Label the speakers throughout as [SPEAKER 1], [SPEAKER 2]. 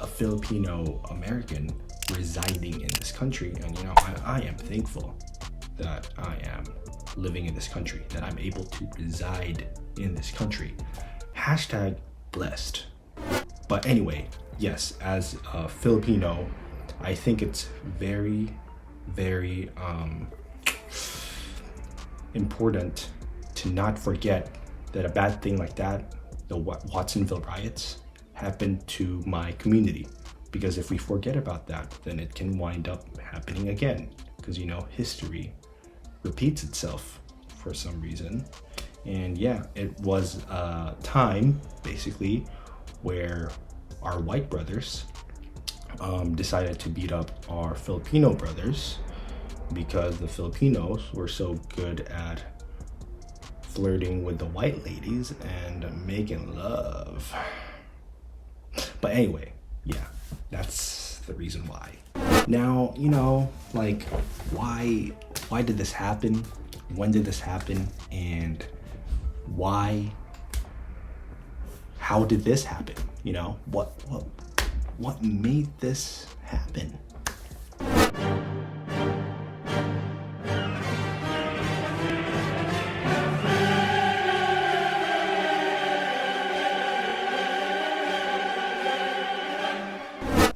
[SPEAKER 1] a Filipino American residing in this country. And you know, I am thankful that I am living in this country, that I'm able to reside in this country. Hashtag blessed. But anyway, yes, as a Filipino, I think it's very, very important to not forget that a bad thing like that, the Watsonville Riots, happened to my community. Because if we forget about that, then it can wind up happening again. Because you know, history repeats itself for some reason. And yeah, it was a time basically where our white brothers decided to beat up our Filipino brothers because the Filipinos were so good at flirting with the white ladies and making love. But anyway, yeah, that's the reason why. Now, you know, like, why did this happen? When did this happen? And how did this happen? You know, what made this happen?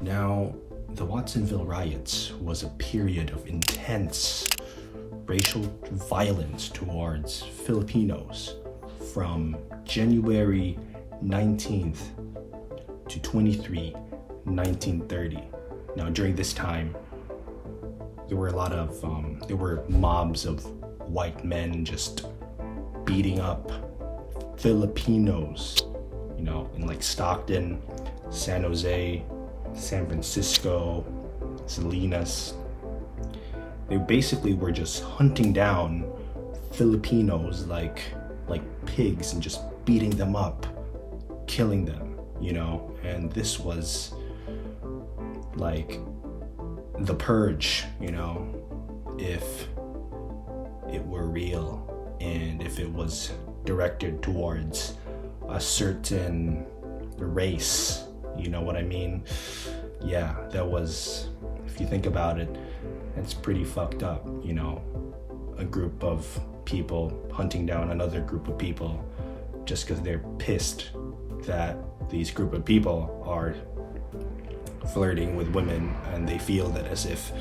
[SPEAKER 1] Now, the Watsonville Riots was a period of intense racial violence towards Filipinos from January 19th to 23, 1930. Now, during this time, there were mobs of white men just beating up Filipinos, you know, in like Stockton, San Jose, San Francisco, Salinas. They basically were just hunting down Filipinos like pigs and just beating them up, killing them, you know. And this was like the purge, you know, if it were real and if it was directed towards a certain race, you know what I mean? Yeah, that was, if you think about it, it's pretty fucked up, you know, a group of people hunting down another group of people just because they're pissed that these group of people are flirting with women and they feel that as if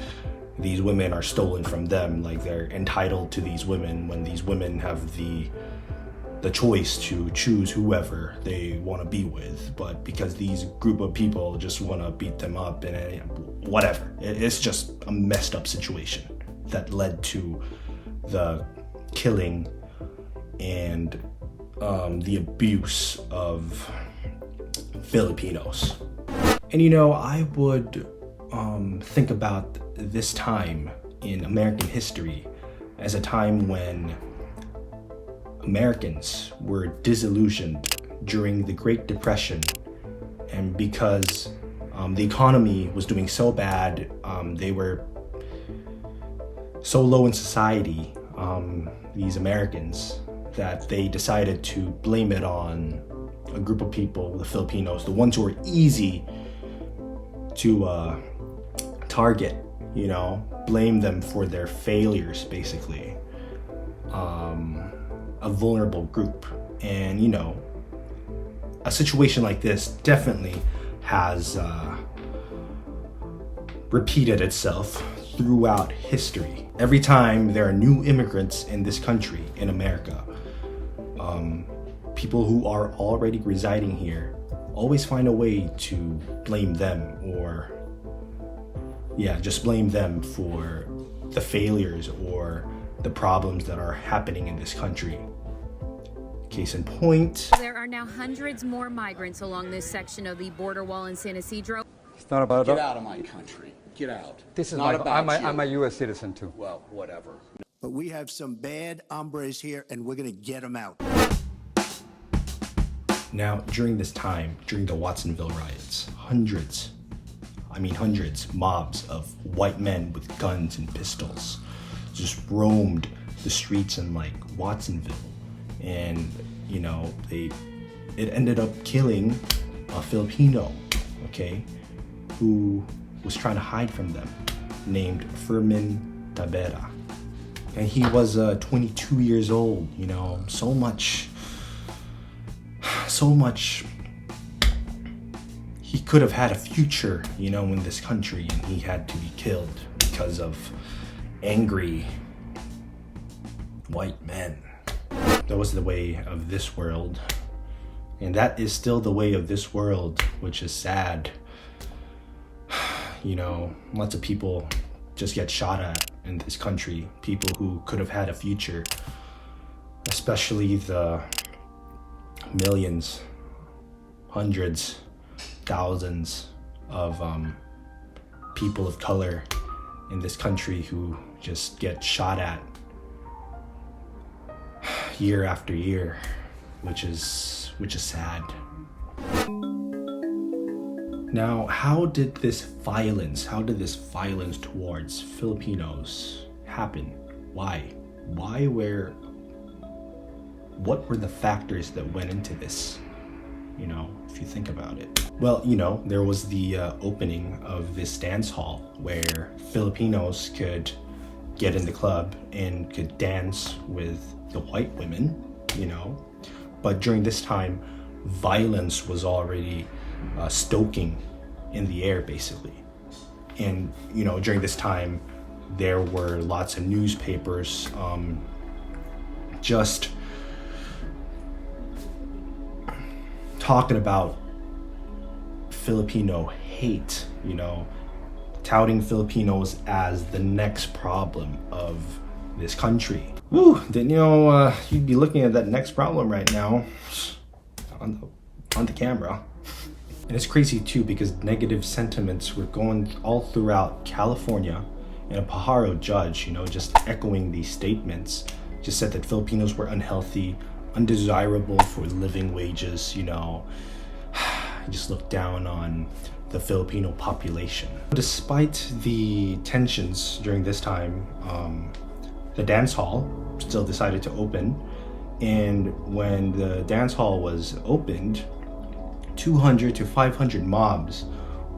[SPEAKER 1] these women are stolen from them, like they're entitled to these women when these women have the choice to choose whoever they want to be with. But because these group of people just want to beat them up and whatever, it's just a messed up situation that led to the killing and the abuse of Filipinos. And you know, I would think about this time in American history as a time when Americans were disillusioned during the Great Depression, and because the economy was doing so bad, they were so low in society, these Americans, that they decided to blame it on a group of people, the Filipinos, the ones who were easy to target, you know, blame them for their failures, basically. A vulnerable group. And you know, a situation like this definitely has repeated itself throughout history. Every time there are new immigrants in this country, in America, people who are already residing here always find a way to blame them, or just blame them for the failures or the problems that are happening in this country. Case in point,
[SPEAKER 2] there are now hundreds more migrants along this section of the border wall in San Isidro.
[SPEAKER 3] It's not about
[SPEAKER 4] Get out of my country. Get out.
[SPEAKER 3] This is
[SPEAKER 4] not about you.
[SPEAKER 3] I'm a U.S. citizen too.
[SPEAKER 4] Well, whatever.
[SPEAKER 5] But we have some bad hombres here, and we're gonna get them out.
[SPEAKER 1] now during this time, during the Watsonville Riots, hundreds, mobs of white men with guns and pistols just roamed the streets in like Watsonville. And you know, it ended up killing a Filipino, okay? who was trying to hide from them, named Fermin Tabera. And he was 22 years old, you know, so much. He could have had a future, you know, in this country, and he had to be killed because of angry white men. That was the way of this world. And that is still the way of this world, which is sad. You know, lots of people just get shot at in this country. People who could have had a future. Especially the millions, hundreds, thousands of people of color in this country who just get shot at year after year, which is sad. Now, how did this violence towards Filipinos happen? Why? What were the factors that went into this? You know, if you think about it. Well, you know, there was the opening of this dance hall where Filipinos could get in the club and could dance with the white women, you know. But during this time, violence was already stoking in the air, basically. And, you know, during this time, there were lots of newspapers just talking about Filipino hate, you know, touting Filipinos as the next problem of this country. Woo, didn't you know you'd be looking at that next problem right now on the camera. And it's crazy too, because negative sentiments were going all throughout California, and a Pajaro judge, you know, just echoing these statements, just said that Filipinos were unhealthy, undesirable for living wages, you know. Just looked down on the Filipino population. Despite the tensions during this time, the dance hall still decided to open. And when the dance hall was opened, 200 to 500 mobs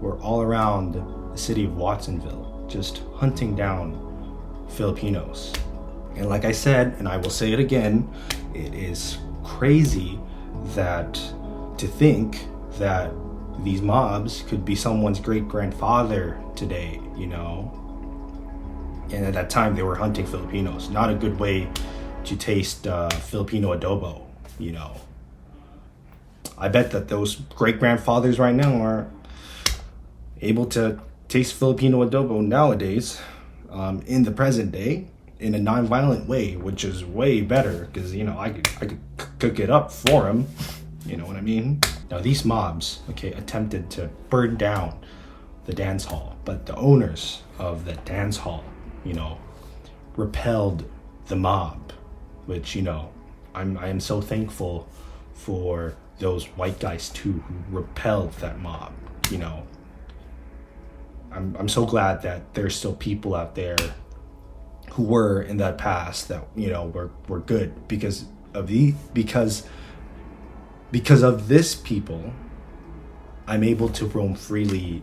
[SPEAKER 1] were all around the city of Watsonville, just hunting down Filipinos. And like I said, and I will say it again, it is crazy to think that these mobs could be someone's great-grandfather today, you know. And at that time, they were hunting Filipinos. Not a good way to taste Filipino adobo, you know. I bet that those great-grandfathers right now are able to taste Filipino adobo nowadays, in the present day, in a non-violent way, which is way better, because, you know, I could cook it up for them. You know what I mean? Now, these mobs, okay, attempted to burn down the dance hall, but the owners of the dance hall, you know, repelled the mob, which, you know, I am so thankful for those white guys too who repelled that mob. You know, I'm so glad that there's still people out there who were in that past that, you know, were good because of this people. I'm able to roam freely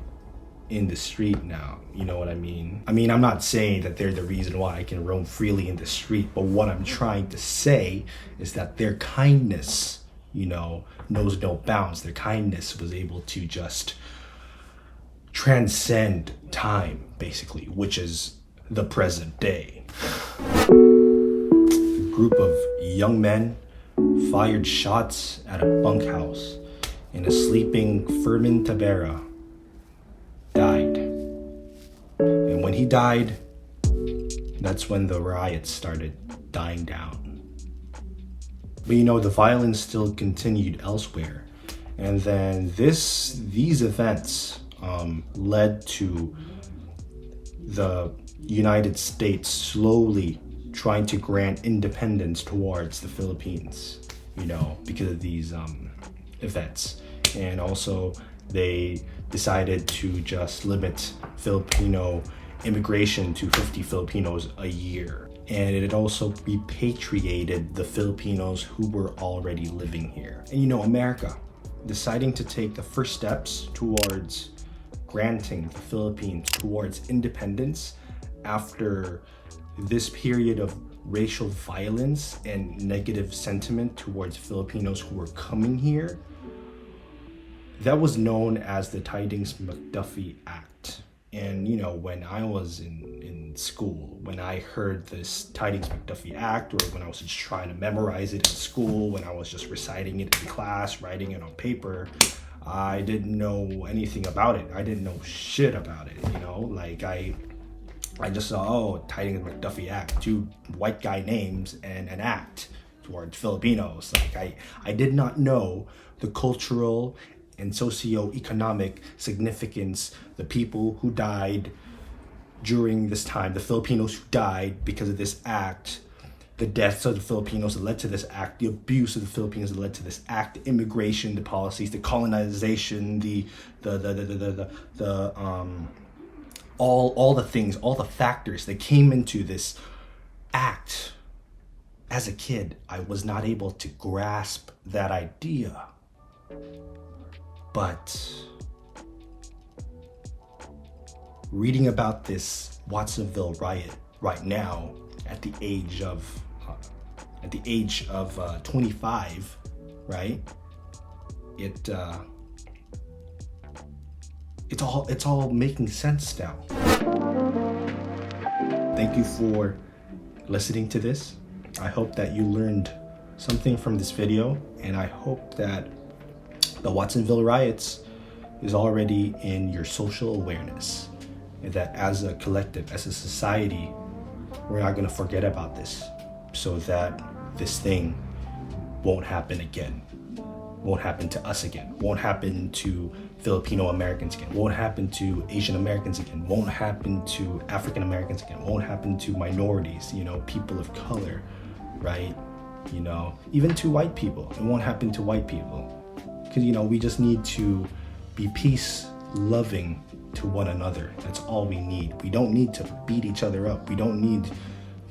[SPEAKER 1] in the street now. You know what I mean? I mean, I'm not saying that they're the reason why I can roam freely in the street, but what I'm trying to say is that their kindness, you know, knows no bounds. Their kindness was able to just transcend time, basically, which is the present day. A group of young men fired shots at a bunkhouse, and a sleeping Fermin Tabera died. And when he died, that's when the riots started dying down. But you know, the violence still continued elsewhere. And then these events led to the United States slowly trying to grant independence towards the Philippines, you know, because of these events. And also they decided to just limit Filipino immigration to 50 Filipinos a year. And it also repatriated the Filipinos who were already living here. And you know, America deciding to take the first steps towards granting the Philippines towards independence after this period of racial violence and negative sentiment towards Filipinos who were coming here, that was known as the Tidings-McDuffie Act. And you know, when I was in school, when I heard this Tidings-McDuffie Act, or when I was just trying to memorize it in school, when I was just reciting it in class, writing it on paper, I didn't know anything about it. I didn't know shit about it, you know? Like, I just saw, oh, Tidings-McDuffie Act, 2 white guy names and an act towards Filipinos. Like, I did not know the cultural and socio-economic significance, the people who died during this time, the Filipinos who died because of this act, the deaths of the Filipinos that led to this act, the abuse of the Filipinos that led to this act, the immigration, the policies, the colonization, all the things, all the factors that came into this act. As a kid, I was not able to grasp that idea. But reading about this Watsonville riot right now, at the age of 25, right? It's all making sense now. Thank you for listening to this. I hope that you learned something from this video, and I hope that the Watsonville Riots is already in your social awareness, and that as a collective, as a society, we're not going to forget about this, so that this thing won't happen again, won't happen to us again, won't happen to Filipino Americans again, won't happen to Asian Americans again, won't happen to African Americans again, won't happen to minorities, you know, people of color, right? You know, even to white people. It won't happen to white people. Because, you know, we just need to be peace loving to one another. That's all we need. We don't need to beat each other up. We don't need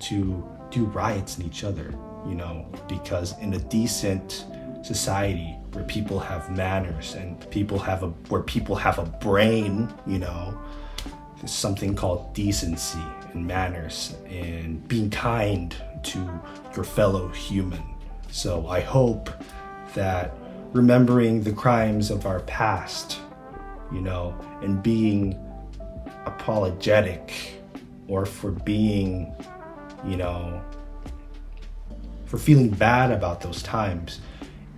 [SPEAKER 1] to do riots in each other, you know, because in a decent society where people have manners and where people have a brain, you know, there's something called decency and manners and being kind to your fellow human. So I hope that remembering the crimes of our past, you know, and being apologetic, or for being, you know, for feeling bad about those times,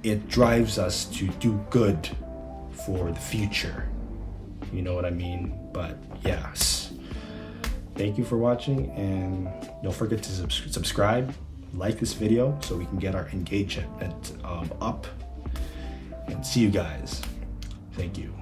[SPEAKER 1] it drives us to do good for the future. You know what I mean? But yes, thank you for watching, and don't forget to subscribe, like this video so we can get our engagement up, and see you guys. Thank you.